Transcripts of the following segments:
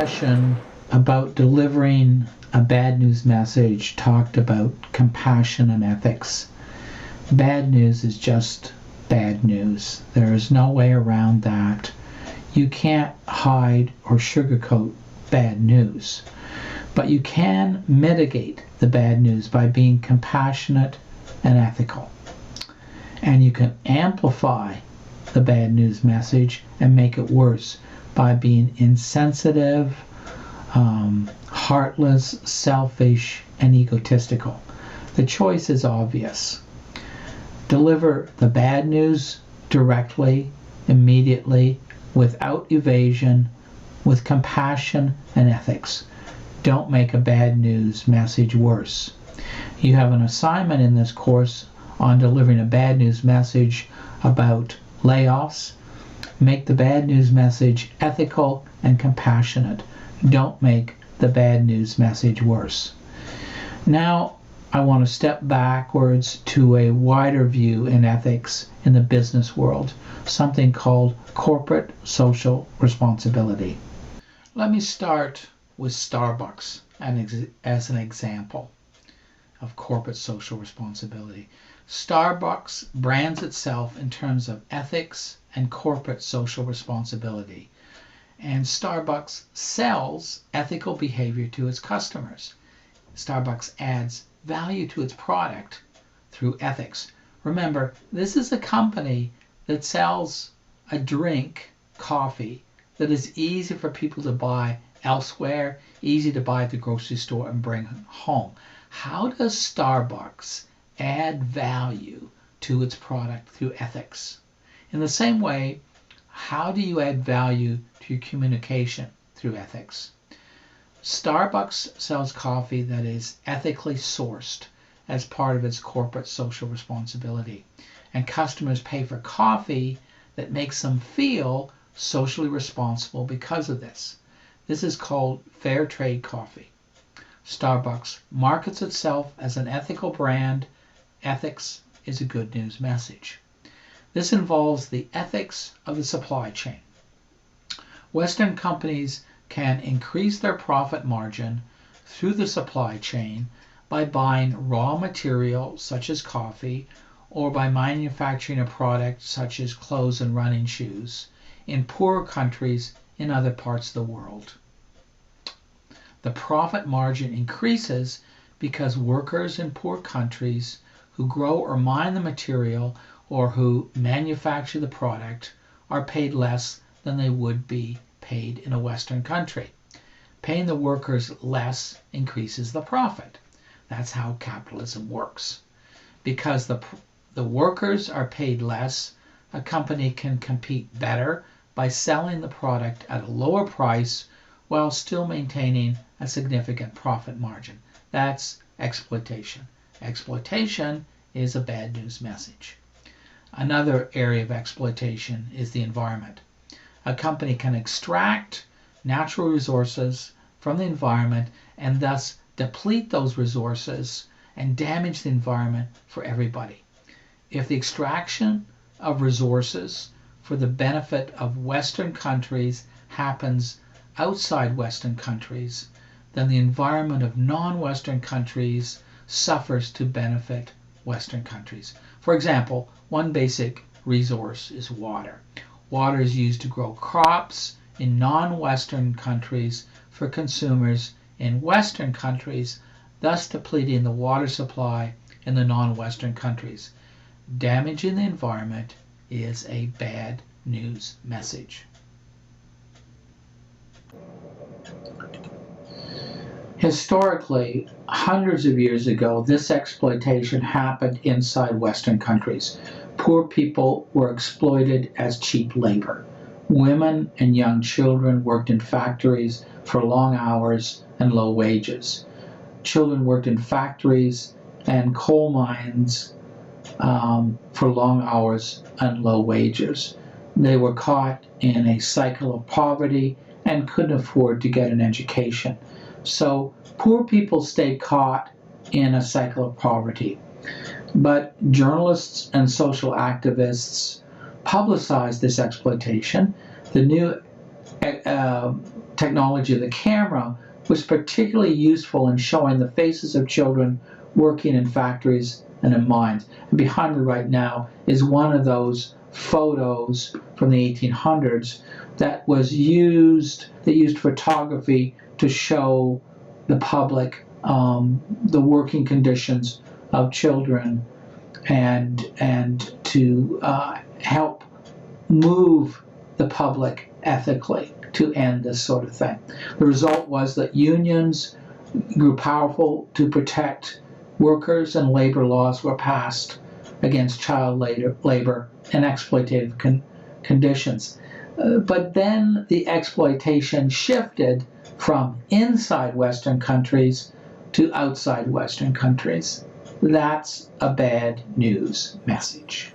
discussion about delivering a bad news message talked about compassion and ethics. Bad news is just bad news. There is no way around that. You can't hide or sugarcoat bad news. But you can mitigate the bad news by being compassionate and ethical. And you can amplify the bad news message and make it worse by being insensitive, heartless, selfish, and egotistical. The choice is obvious. Deliver the bad news directly, immediately, without evasion, with compassion and ethics. Don't make a bad news message worse. You have an assignment in this course on delivering a bad news message about layoffs. Make the bad news message ethical and compassionate. Don't make the bad news message worse. Now, I want to step backwards to a wider view in ethics in the business world, something called corporate social responsibility. Let me start with Starbucks as an example of corporate social responsibility. Starbucks brands itself in terms of ethics and corporate social responsibility. And Starbucks sells ethical behavior to its customers. Starbucks adds value to its product through ethics. Remember, this is a company that sells a drink, coffee, that is easy for people to buy elsewhere, easy to buy at the grocery store and bring home. How does Starbucks add value to its product through ethics? In the same way, how do you add value to your communication through ethics? Starbucks sells coffee that is ethically sourced as part of its corporate social responsibility, and customers pay for coffee that makes them feel socially responsible because of this. This is called fair trade coffee. Starbucks markets itself as an ethical brand. Ethics is a good news message. This involves the ethics of the supply chain. Western companies can increase their profit margin through the supply chain by buying raw material such as coffee, or by manufacturing a product such as clothes and running shoes in poorer countries in other parts of the world. The profit margin increases because workers in poor countries who grow or mine the material or who manufacture the product are paid less than they would be paid in a Western country. Paying the workers less increases the profit. That's how capitalism works. Because the workers are paid less, a company can compete better by selling the product at a lower price while still maintaining a significant profit margin. That's exploitation. Exploitation is a bad news message. Another area of exploitation is the environment. A company can extract natural resources from the environment and thus deplete those resources and damage the environment for everybody. If the extraction of resources for the benefit of Western countries happens outside Western countries, then the environment of non-Western countries suffers to benefit Western countries. For example, one basic resource is water. Water is used to grow crops in non-Western countries for consumers in Western countries, thus depleting the water supply in the non-Western countries. Damaging the environment is a bad news message. Historically, hundreds of years ago, this exploitation happened inside Western countries. Poor people were exploited as cheap labor. Women and young children worked in factories for long hours and low wages. Children worked in factories and coal mines for long hours and low wages. They were caught in a cycle of poverty and couldn't afford to get an education. So poor people stayed caught in a cycle of poverty. But journalists and social activists publicized this exploitation. The new technology of the camera was particularly useful in showing the faces of children working in factories and in mines. And behind me right now is one of those photos from the 1800s that used photography to show the public the working conditions of children and to help move the public ethically to end this sort of thing. The result was that unions grew powerful to protect workers, and labor laws were passed against child labor and exploitative conditions. But then the exploitation shifted from inside Western countries to outside Western countries. That's a bad news message.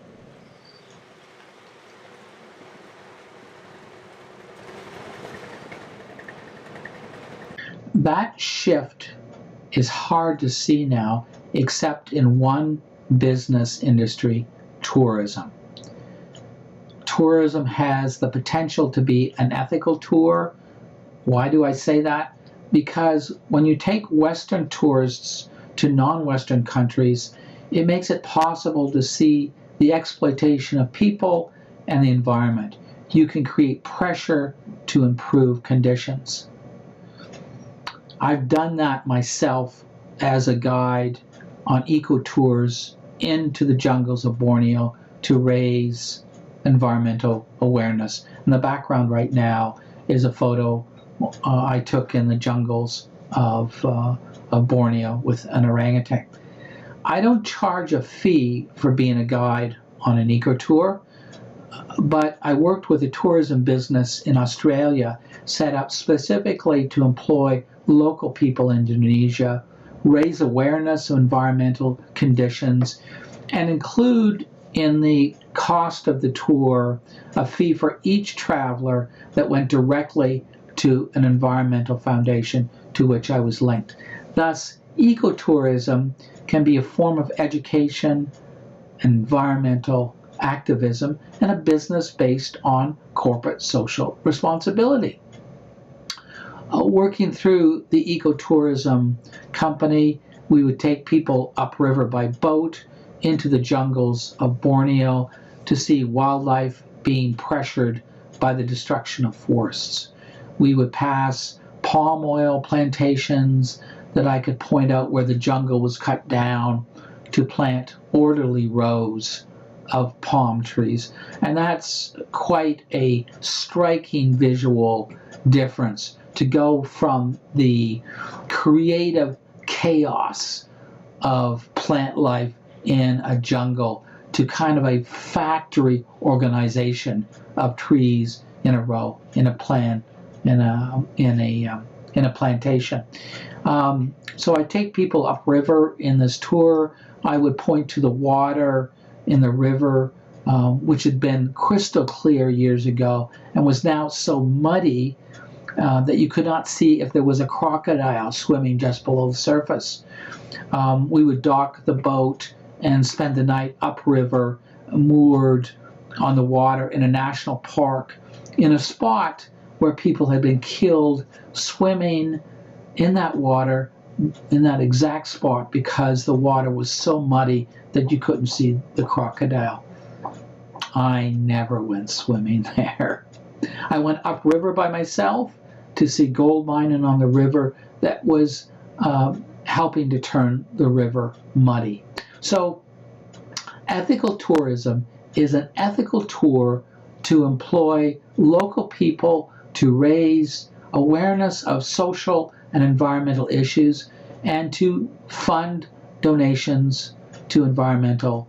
That shift is hard to see now, except in one business industry, tourism. Tourism has the potential to be an ethical tour. Why do I say that? Because when you take Western tourists to non-Western countries, it makes it possible to see the exploitation of people and the environment. You can create pressure to improve conditions. I've done that myself as a guide on eco-tours into the jungles of Borneo to raise environmental awareness. In the background right now is a photo I took in the jungles of Borneo with an orangutan. I don't charge a fee for being a guide on an eco-tour, but I worked with a tourism business in Australia set up specifically to employ local people in Indonesia, raise awareness of environmental conditions, and include in the cost of the tour a fee for each traveler that went directly to an environmental foundation to which I was linked. Thus, ecotourism can be a form of education, environmental activism, and a business based on corporate social responsibility. Working through the ecotourism company, we would take people upriver by boat into the jungles of Borneo to see wildlife being pressured by the destruction of forests. We would pass palm oil plantations that I could point out where the jungle was cut down to plant orderly rows of palm trees. And that's quite a striking visual difference, to go from the creative chaos of plant life in a jungle to kind of a factory organization of trees in a row, in a plan, in a plantation. So I take people upriver in this tour. I would point to the water in the river, which had been crystal clear years ago and was now so muddy that you could not see if there was a crocodile swimming just below the surface. We would dock the boat and spend the night upriver, moored on the water in a national park, in a spot where people had been killed swimming in that water, in that exact spot, because the water was so muddy that you couldn't see the crocodile. I never went swimming there. I went upriver by myself to see gold mining on the river that was helping to turn the river muddy. So ethical tourism is an ethical tour to employ local people to raise awareness of social and environmental issues and to fund donations to environmental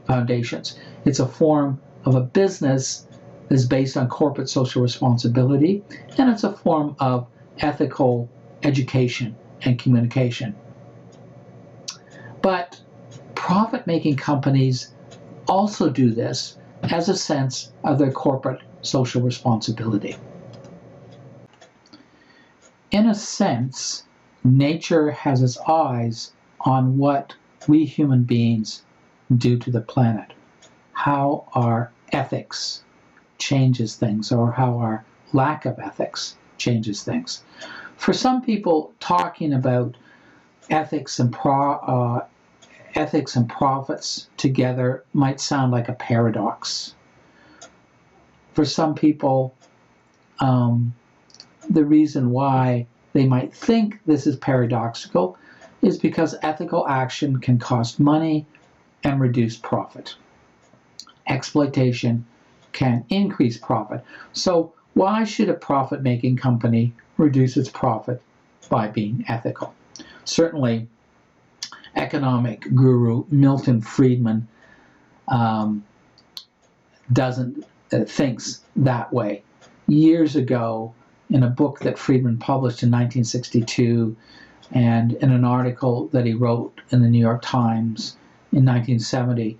foundations. It's a form of a business that is based on corporate social responsibility, and it's a form of ethical education and communication. But profit-making companies also do this as a sense of their corporate social responsibility. In a sense, nature has its eyes on what we human beings do to the planet, how our ethics changes things, or how our lack of ethics changes things. For some people, talking about ethics and profits together might sound like a paradox. For some people, the reason why they might think this is paradoxical is because ethical action can cost money and reduce profit. Exploitation can increase profit. So why should a profit-making company reduce its profit by being ethical? Certainly, economic guru Milton Friedman thinks that way. Years ago, in a book that Friedman published in 1962, and in an article that he wrote in the New York Times in 1970,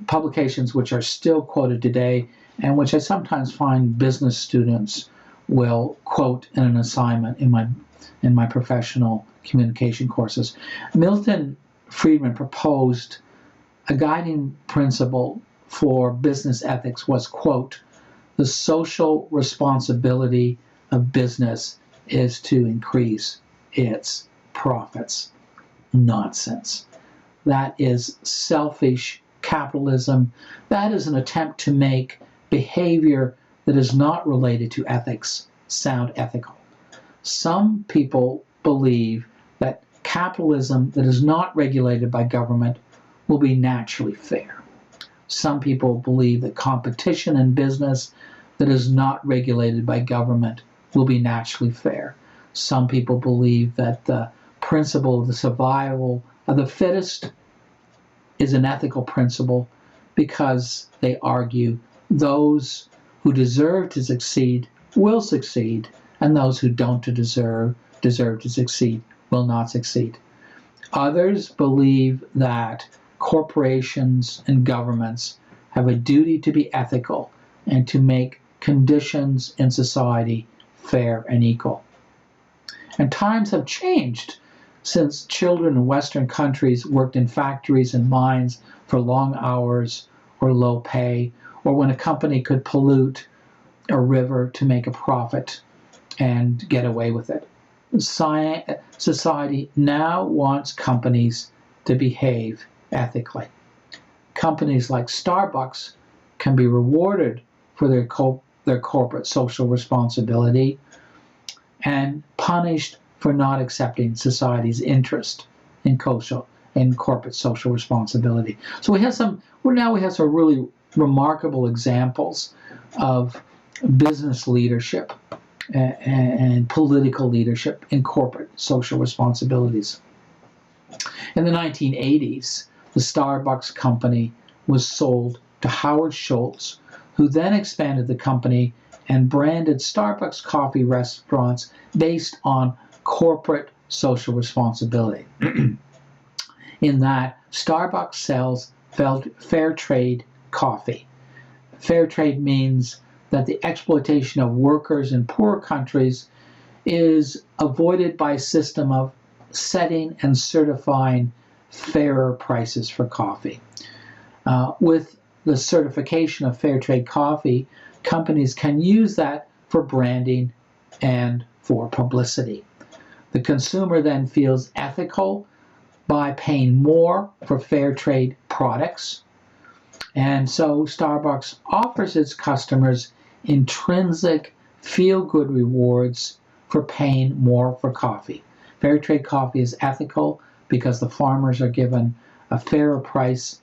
publications which are still quoted today and which I sometimes find business students will quote in an assignment in my professional communication courses. Milton Friedman proposed a guiding principle for business ethics was, quote, the social responsibility of business is to increase its profits. Nonsense. That is selfish capitalism. That is an attempt to make behavior that is not related to ethics sound ethical. Some people believe that capitalism that is not regulated by government will be naturally fair. Some people believe that competition in business that is not regulated by government will be naturally fair. Some people believe that the principle of the survival of the fittest is an ethical principle because they argue those who deserve to succeed will succeed, and those who don't deserve to succeed will not succeed. Others believe that corporations and governments have a duty to be ethical and to make conditions in society fair and equal. And times have changed since children in Western countries worked in factories and mines for long hours or low pay, or when a company could pollute a river to make a profit and get away with it. Society now wants companies to behave ethically. Companies like Starbucks can be rewarded for their corporate social responsibility and punished for not accepting society's interest in corporate social responsibility. So we have some really remarkable examples of business leadership and political leadership in corporate social responsibilities. In the 1980s, the Starbucks company was sold to Howard Schultz, who then expanded the company and branded Starbucks coffee restaurants based on corporate social responsibility. In that, Starbucks sells fair trade coffee. Fair trade means that the exploitation of workers in poorer countries is avoided by a system of setting and certifying fairer prices for coffee. With the certification of fair trade coffee, companies can use that for branding and for publicity. The consumer then feels ethical by paying more for fair trade products. And so Starbucks offers its customers intrinsic feel-good rewards for paying more for coffee. Fair trade coffee is ethical because the farmers are given a fairer price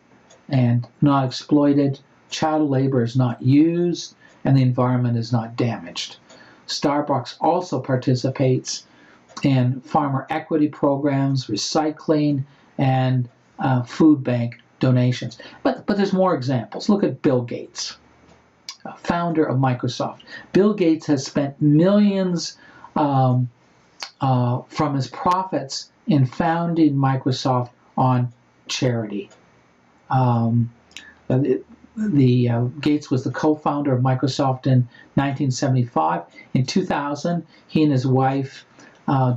and not exploited, child labor is not used, and the environment is not damaged. Starbucks also participates in farmer equity programs, recycling, and food bank donations. But there's more examples. Look at Bill Gates, founder of Microsoft. Bill Gates has spent millions from his profits in founding Microsoft on charity. Gates was the co-founder of Microsoft in 1975. In 2000, he and his wife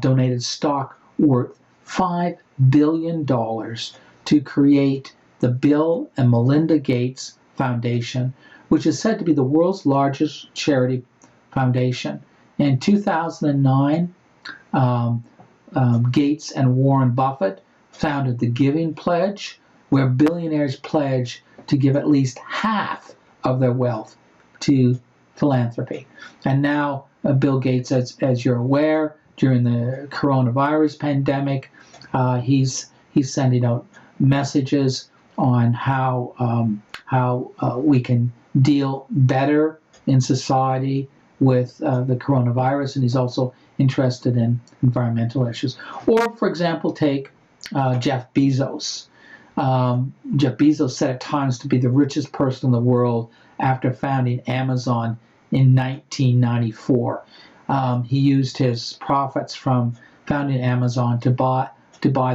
donated stock worth $5 billion to create the Bill and Melinda Gates Foundation, which is said to be the world's largest charity foundation In 2009, Gates and Warren Buffett founded the Giving Pledge, where billionaires pledge to give at least half of their wealth to philanthropy. And now Bill Gates, as you're aware, during the coronavirus pandemic, he's sending out messages on how we can deal better in society with the coronavirus, and he's also interested in environmental issues. Or, for example, take Jeff Bezos. Jeff Bezos said at times to be the richest person in the world after founding Amazon in 1994. He used his profits from founding Amazon to buy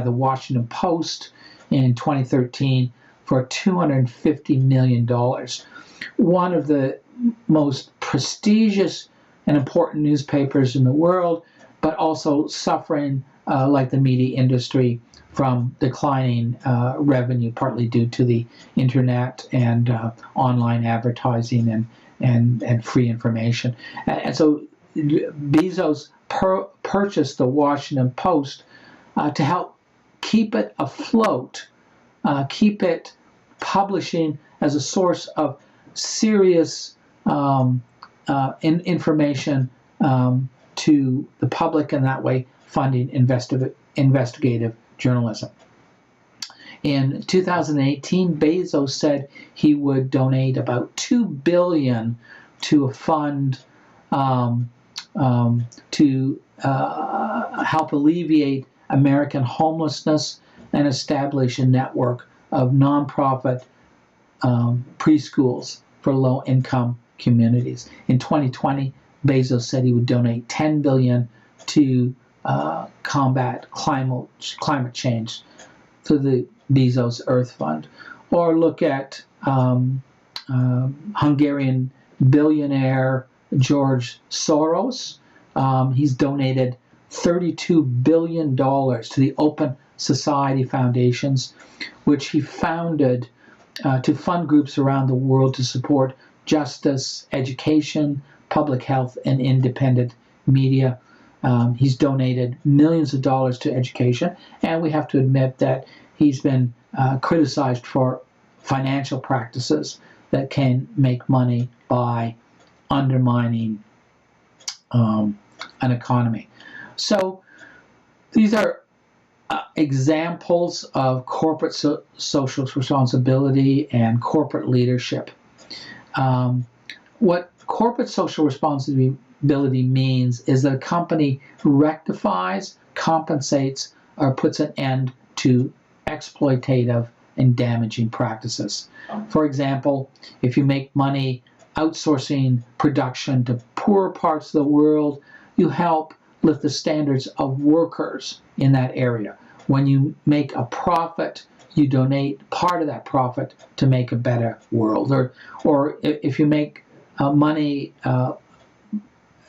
the Washington Post in 2013 for $250 million. One of the most prestigious and important newspapers in the world, but also suffering, like the media industry, from declining revenue, partly due to the internet and online advertising and free information. And so Bezos purchased the Washington Post to help keep it afloat, keep it publishing as a source of serious information to the public, and that way funding investigative journalism. In 2018, Bezos said he would donate about $2 billion to a fund to help alleviate American homelessness and establish a network of nonprofit preschools for low-income communities. In 2020, Bezos said he would donate $10 billion to combat climate change through the Bezos Earth Fund. Or look at Hungarian billionaire George Soros. He's donated $32 billion to the Open Society Foundations, which he founded to fund groups around the world to support justice, education, public health, and independent media. He's donated millions of dollars to education, and we have to admit that he's been criticized for financial practices that can make money by undermining an economy. So these are examples of corporate social responsibility and corporate leadership. What corporate social responsibility means is that a company rectifies, compensates, or puts an end to exploitative and damaging practices. For example, if you make money outsourcing production to poorer parts of the world, you help lift the standards of workers in that area. When you make a profit, you donate part of that profit to make a better world. Or if you make money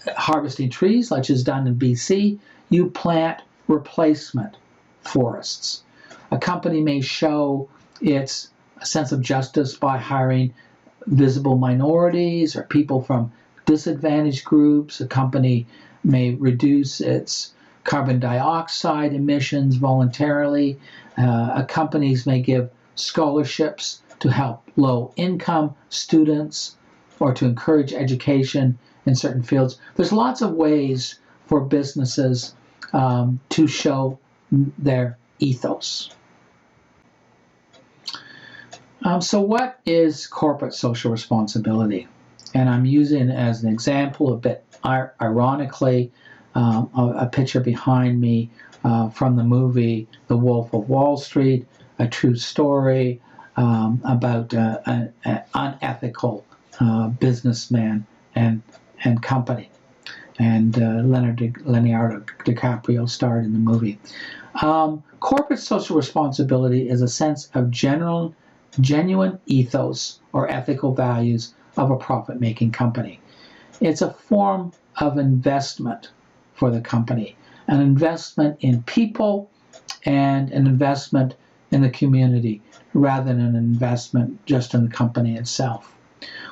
harvesting trees, like is done in BC, you plant replacement forests. A company may show its sense of justice by hiring visible minorities or people from disadvantaged groups. A company may reduce its carbon dioxide emissions voluntarily. Companies may give scholarships to help low-income students or to encourage education in certain fields. There's lots of ways for businesses to show their ethos. So what is corporate social responsibility? And I'm using as an example, a bit ironically, a picture behind me from the movie The Wolf of Wall Street, a true story about an unethical businessman and company. And Leonardo DiCaprio starred in the movie. Corporate social responsibility is a sense of genuine ethos or ethical values of a profit-making company. It's a form of investment for the company, an investment in people and an investment in the community rather than an investment just in the company itself.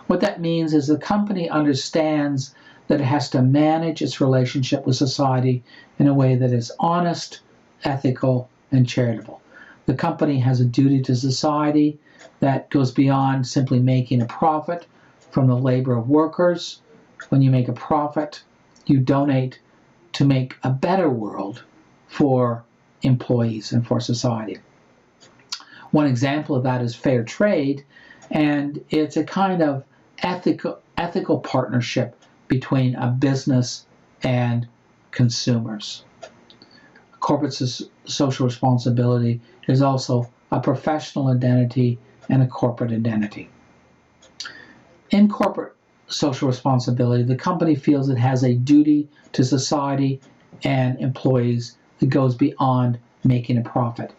What that means is the company understands that it has to manage its relationship with society in a way that is honest, ethical, and charitable. The company has a duty to society that goes beyond simply making a profit from the labor of workers. When you make a profit, you donate to make a better world for employees and for society. One example of that is fair trade, and it's a kind of ethical partnership between a business and consumers. Corporate social responsibility is also a professional identity and a corporate identity. In corporate social responsibility, the company feels it has a duty to society and employees that goes beyond making a profit.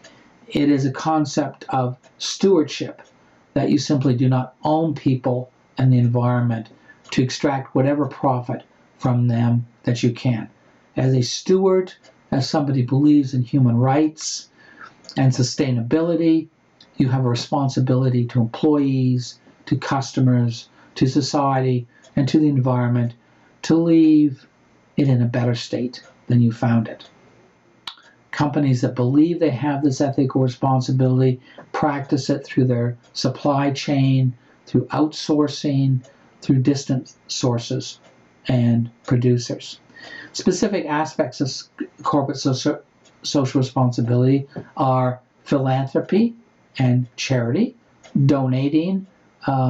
It is a concept of stewardship, that you simply do not own people and the environment to extract whatever profit from them that you can. As a steward, as somebody who believes in human rights and sustainability, you have a responsibility to employees, to customers, to society, and to the environment to leave it in a better state than you found it. Companies that believe they have this ethical responsibility practice it through their supply chain, through outsourcing, through distant sources and producers. Specific aspects of corporate social responsibility are philanthropy and charity, donating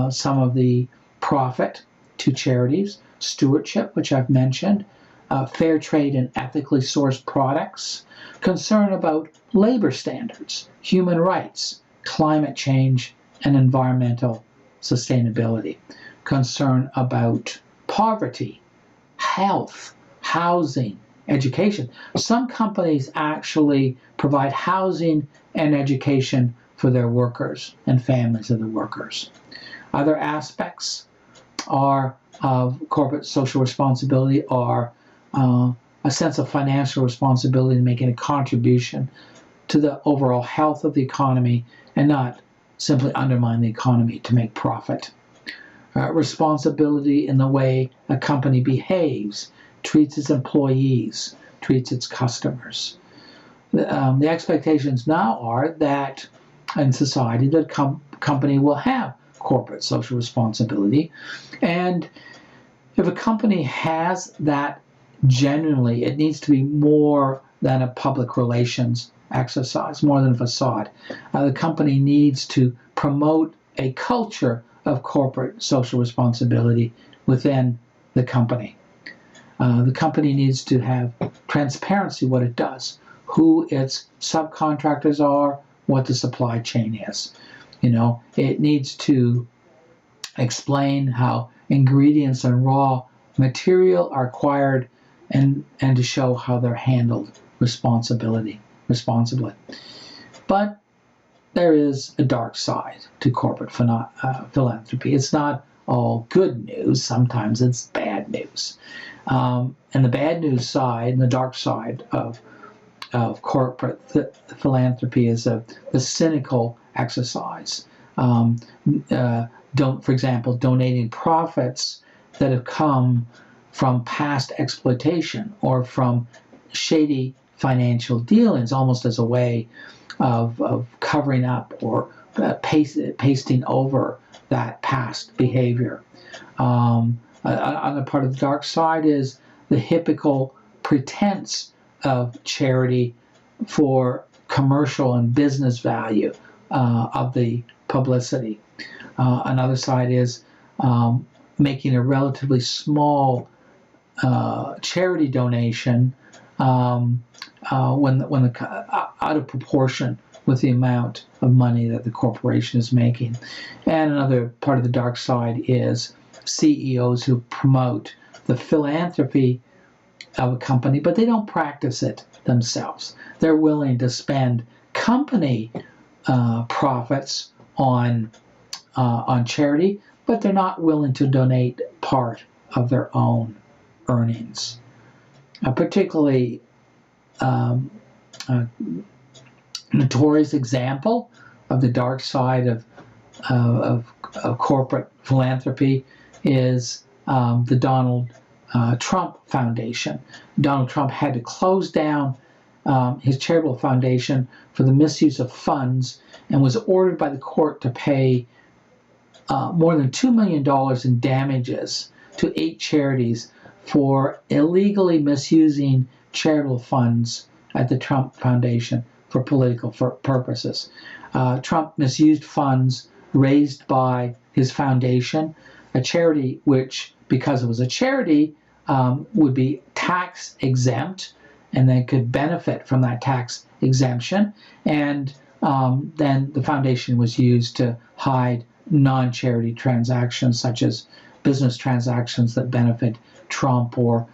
some of the profit to charities, stewardship, which I've mentioned, fair trade and ethically sourced products, concern about labor standards, human rights, climate change, and environmental sustainability, concern about poverty, health, housing, education. Some companies actually provide housing and education for their workers and families of the workers. Other aspects of corporate social responsibility are a sense of financial responsibility in making a contribution to the overall health of the economy and not simply undermine the economy to make profit. Responsibility in the way a company behaves, treats its employees, treats its customers. The expectations now are that in society the company will have corporate social responsibility, and if a company has that genuinely, it needs to be more than a public relations exercise, more than a facade. The company needs to promote a culture of corporate social responsibility within the company. The company needs to have transparency, what it does, who its subcontractors are, what the supply chain is. It needs to explain how ingredients and raw material are acquired and to show how they're handled responsibly. But there is a dark side to corporate philanthropy. It's not all good news. Sometimes it's bad news. And the bad news side and the dark side of corporate philanthropy is the cynical exercise. For example, donating profits that have come from past exploitation or from shady financial dealings, almost as a way of covering up or pasting over that past behavior. Another part of the dark side is the hypocritical pretense of charity for commercial and business value of the publicity. Another side is making a relatively small charity donation when out of proportion with the amount of money that the corporation is making. And another part of the dark side is CEOs who promote the philanthropy of a company, but they don't practice it themselves. They're willing to spend company profits on charity, but they're not willing to donate part of their own earnings. A particularly notorious example of the dark side of corporate philanthropy is the Donald Trump Foundation. Donald Trump had to close down his charitable foundation for the misuse of funds and was ordered by the court to pay more than $2 million in damages to 8 charities for illegally misusing charitable funds at the Trump Foundation for political purposes. Trump misused funds raised by his foundation, a charity which, because it was a charity, would be tax exempt, and they could benefit from that tax exemption. And then the foundation was used to hide non-charity transactions, such as business transactions that benefit Trump, or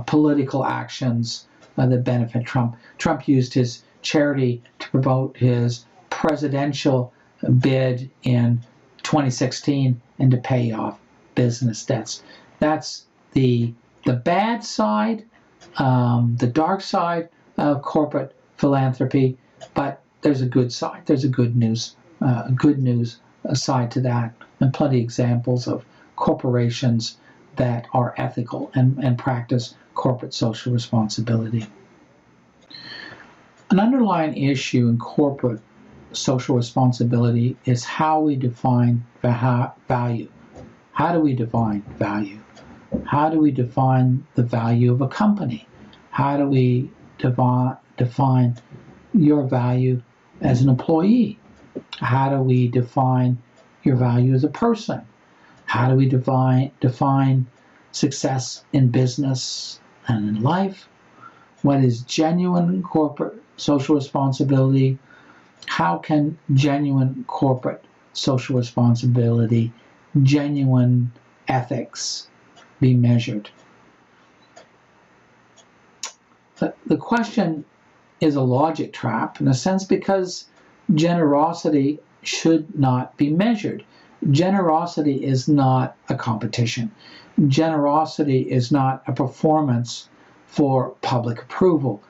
political actions that benefit Trump. Trump used his charity to promote his presidential bid in 2016 and to pay off business debts. That's the bad side, the dark side of corporate philanthropy, but there's a good side. There's a good news side to that, and plenty of examples of corporations that are ethical and practice corporate social responsibility. An underlying issue in corporate social responsibility is how we define value. How do we define value? How do we define the value of a company? How do we define your value as an employee? How do we define your value as a person? How do we define success in business and in life? What is genuine corporate social responsibility? How can genuine corporate social responsibility, genuine ethics, be measured? The question is a logic trap, in a sense, because generosity should not be measured. Generosity is not a competition. Generosity is not a performance for public approval.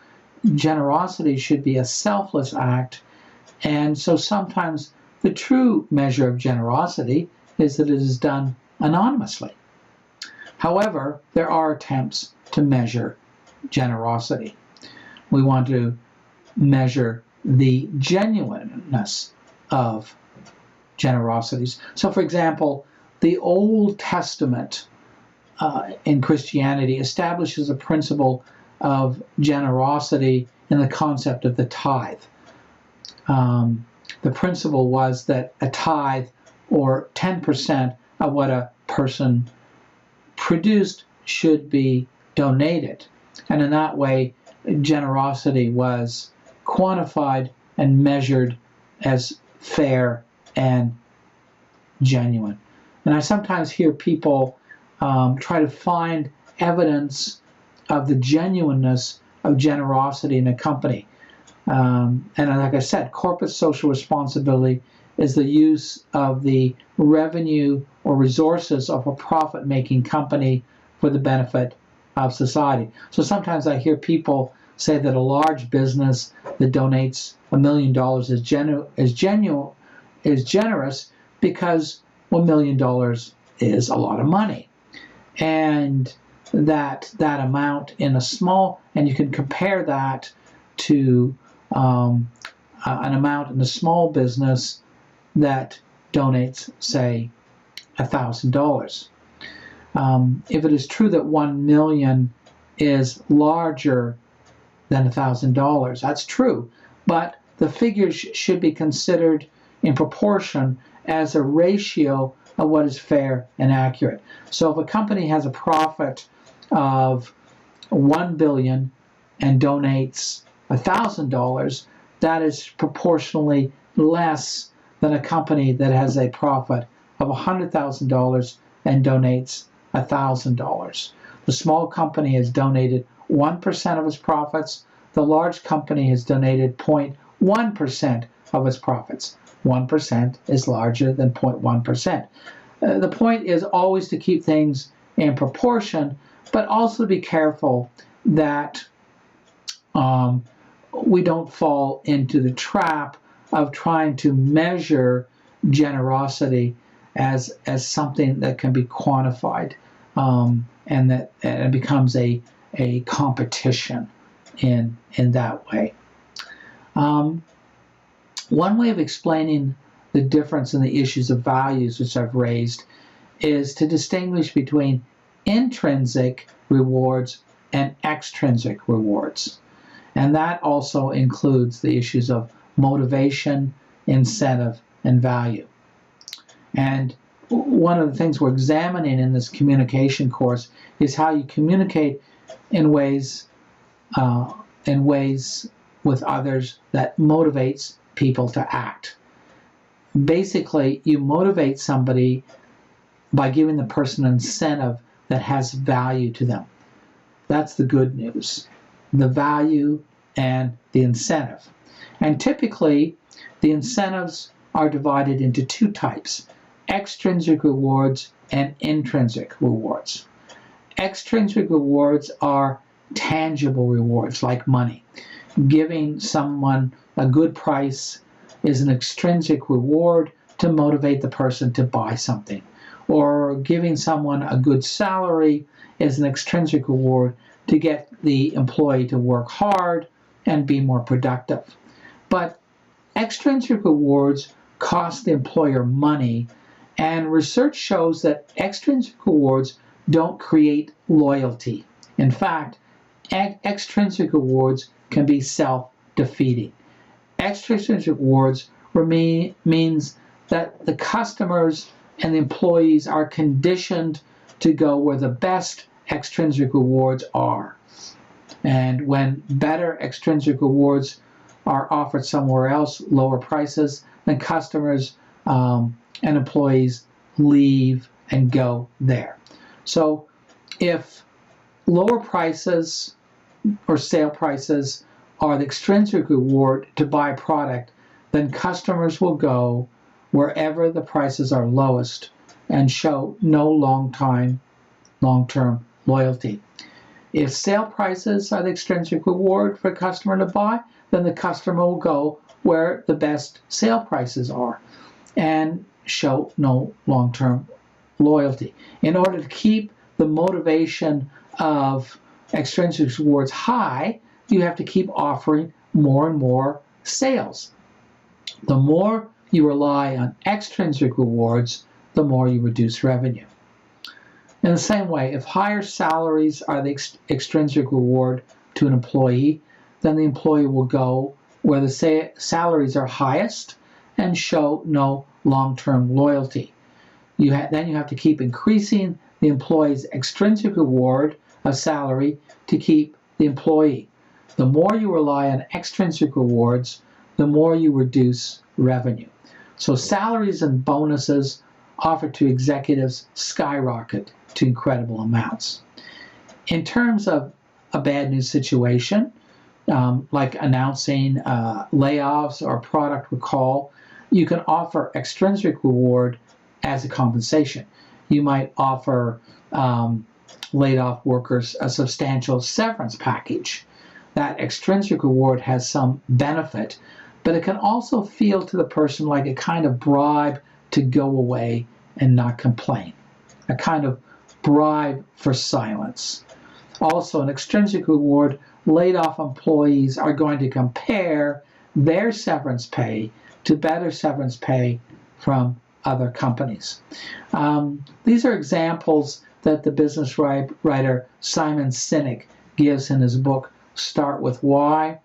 Generosity should be a selfless act, and so sometimes the true measure of generosity is that it is done anonymously. However, there are attempts to measure generosity. We want to measure the genuineness of generosities. So, for example, the Old Testament in Christianity establishes a principle of generosity in the concept of the tithe. The principle was that a tithe, or 10% of what a person produced, should be donated. And in that way, generosity was quantified and measured as fair and genuine. And I sometimes hear people try to find evidence of the genuineness of generosity in a company. And like I said, corporate social responsibility is the use of the revenue or resources of a profit-making company for the benefit of society. So sometimes I hear people say that a large business that donates $1 million is generous because $1 million is a lot of money. And that amount in a small, and you can compare that to an amount in a small business that donates, say, $1,000. If it is true that 1 million is larger than $1,000, that's true, but the figures should be considered in proportion as a ratio of what is fair and accurate. So if a company has a profit of $1 billion and donates $1,000, that is proportionally less than a company that has a profit of $100,000 and donates $1,000. The small company has donated 1% of its profits. The large company has donated 0.1% of its profits. 1% is larger than 0.1%. The point is always to keep things in proportion, but also to be careful that we don't fall into the trap of trying to measure generosity as something that can be quantified. and it becomes a competition in that way. One way of explaining the difference in the issues of values which I've raised is to distinguish between intrinsic rewards and extrinsic rewards. And that also includes the issues of motivation, incentive, and value. And one of the things we're examining in this communication course is how you communicate in ways with others that motivates people to act. Basically, you motivate somebody by giving the person an incentive that has value to them. That's the good news. The value and the incentive. And typically, the incentives are divided into two types: extrinsic rewards and intrinsic rewards. Extrinsic rewards are tangible rewards, like money. Giving someone a good price is an extrinsic reward to motivate the person to buy something. Or giving someone a good salary is an extrinsic reward to get the employee to work hard and be more productive. But extrinsic rewards cost the employer money, and research shows that extrinsic rewards don't create loyalty. In fact, extrinsic rewards can be self-defeating. Extrinsic rewards means that the customers and the employees are conditioned to go where the best extrinsic rewards are. And when better extrinsic rewards are offered somewhere else, lower prices, then customers and employees leave and go there. So if lower prices or sale prices are the extrinsic reward to buy a product, then customers will go wherever the prices are lowest and show no long-term loyalty. If sale prices are the extrinsic reward for a customer to buy, then the customer will go where the best sale prices are and show no long-term loyalty. In order to keep the motivation of extrinsic rewards high, you have to keep offering more and more sales. The more you rely on extrinsic rewards, the more you reduce revenue. In the same way, if higher salaries are the extrinsic reward to an employee, then the employee will go where the salaries are highest and show no long-term loyalty. Then you have to keep increasing the employee's extrinsic reward of salary to keep the employee. The more you rely on extrinsic rewards, the more you reduce revenue. So salaries and bonuses offered to executives skyrocket to incredible amounts. In terms of a bad news situation, like announcing layoffs or product recall, you can offer extrinsic reward as a compensation. You might offer laid off workers a substantial severance package. That extrinsic reward has some benefit, but it can also feel to the person like a kind of bribe to go away and not complain, a kind of bribe for silence. Also, an extrinsic reward, laid off employees are going to compare their severance pay to better severance pay from other companies. These are examples that the business writer Simon Sinek gives in his book Start With Why,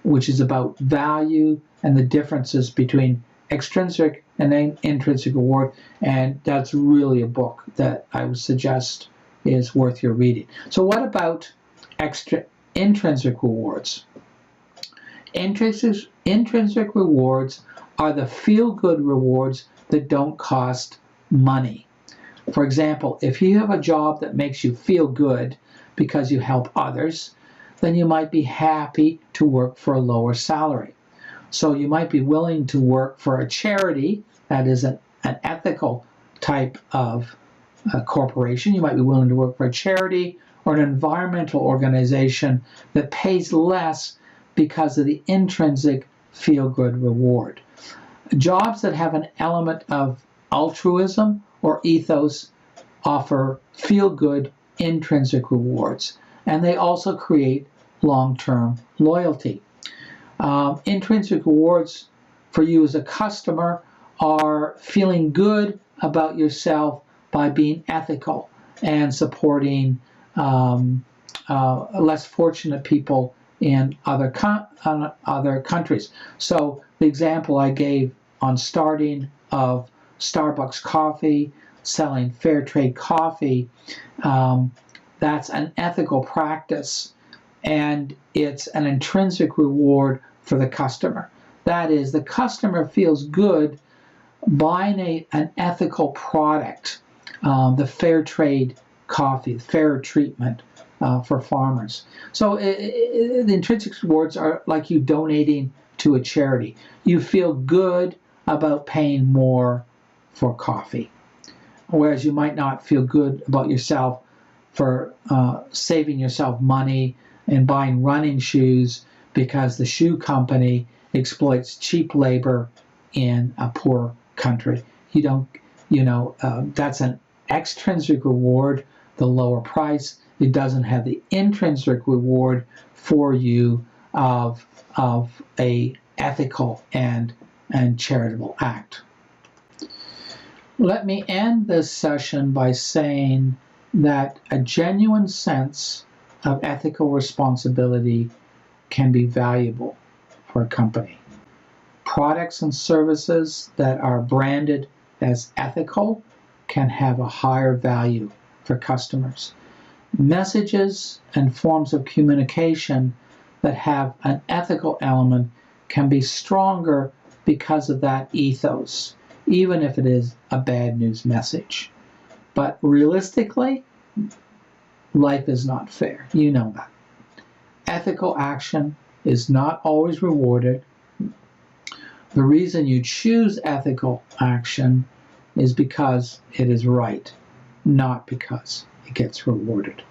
which is about value and the differences between extrinsic and intrinsic reward, and that's really a book that I would suggest is worth your reading. So what about intrinsic rewards? Intrinsic rewards are the feel-good rewards that don't cost money. For example, if you have a job that makes you feel good because you help others, then you might be happy to work for a lower salary. So you might be willing to work for a charity that is an ethical type of corporation. You might be willing to work for a charity or an environmental organization that pays less because of the intrinsic feel-good reward. Jobs that have an element of altruism or ethos offer feel-good intrinsic rewards, and they also create long-term loyalty. Intrinsic rewards for you as a customer are feeling good about yourself by being ethical and supporting less fortunate people in other countries. So the example I gave on starting of Starbucks coffee, selling fair trade coffee, that's an ethical practice, and it's an intrinsic reward for the customer. That is, the customer feels good buying an ethical product, the fair trade coffee, fair treatment for farmers. So the intrinsic rewards are like you donating to a charity. You feel good about paying more for coffee, whereas you might not feel good about yourself for saving yourself money and buying running shoes because the shoe company exploits cheap labor in a poor country. You don't, that's an extrinsic reward, the lower price. It doesn't have the intrinsic reward for you of a ethical and charitable act. Let me end this session by saying that a genuine sense of ethical responsibility can be valuable for a company. Products and services that are branded as ethical can have a higher value for customers. Messages and forms of communication that have an ethical element can be stronger because of that ethos, even if it is a bad news message. But realistically, life is not fair. You know that. Ethical action is not always rewarded. The reason you choose ethical action is because it is right, not because it gets rewarded.